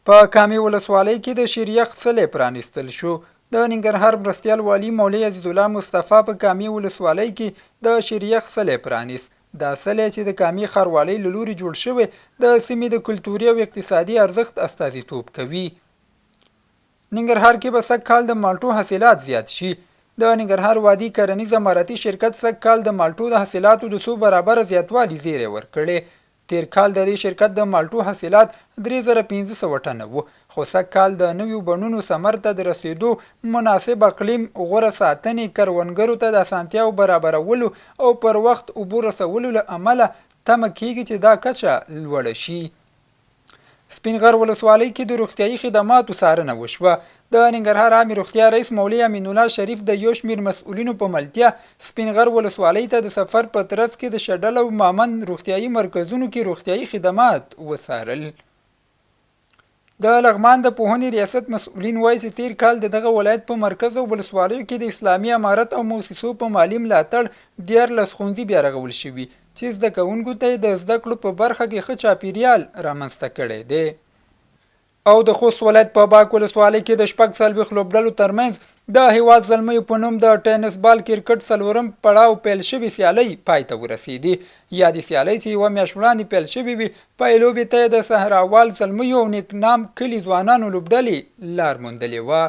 په کامې ولسوالۍ کې د شیریخ څلی پرانیستل شو. د ننګرهار مرستیال والي مولوي عزیز الله مصطفی په کامې ولسوالۍ کې د شیریخ څلی پرانیست. دا څلی چې د کامې ښاروالۍ له لوري جوړ شوی د سیمې د کلتوري او اقتصادي ارزښت استازیتوب کوي. ننګرهار کې به سږ کال د مالټو حاصلات زیات شي. د ننګرهار وادي کرنیز اماراتي شرکت سږ کال د مالټو د حاصلاتو د څو برابره زیاتوالي زیری ورکړی. تیر کال د دې شرکت د مالټو حاصلات 3500 ټنه وو، خو سږ کال د نویو بڼونو ثمر ته د رسیدو، مناسب اقلیم، غوره ساتنې، کروندګرو ته د اسانتیاو برابرولو او پر وخت اوبو رسولو له امله تمه کیږي چې دا کچه لوړه شي. سپین غر ولسوالۍ کې د روغتیايي خدماتو څارنه وشوه. د ننګرهار عامې روغتیا رئیس مولوي امین الله شریف د یو شمېر مسؤلینو په ملتیا سپین غر ولسوالۍ ته د سفر په ترڅ کې د شډل او مامن روغتیايي مرکزونو کې روغتیايي خدمات وڅارل. د لغمان د پوهنې ریاست مسؤلین وایي چې تیر کال د دغه ولایت په مرکز او ولسوالیو کې د اسلامي امارت او موسسو په مالي ملاتړ 14 ښوونځي بیا رغول شوي چې زده کوونکو ته د زده کړو په برخه کې ښه چاپیریال رامنځته کړی دی. او د خوست ولایت په باک ولسوالۍ کې د 40 لوبډلو ترمنځ د هیواد زلمیو په نوم د ټینس بال کرکټ څلورم پړاو پیل شوې سیالۍ پای ته ورسېدې. یادې سیالۍ چې یوه میاشت وړاندې پیل شوې وي، پای لوبې ته د صحراوال زلمیو او نیکنام کلي ځوانانو لوبډلې لار موندلې وه.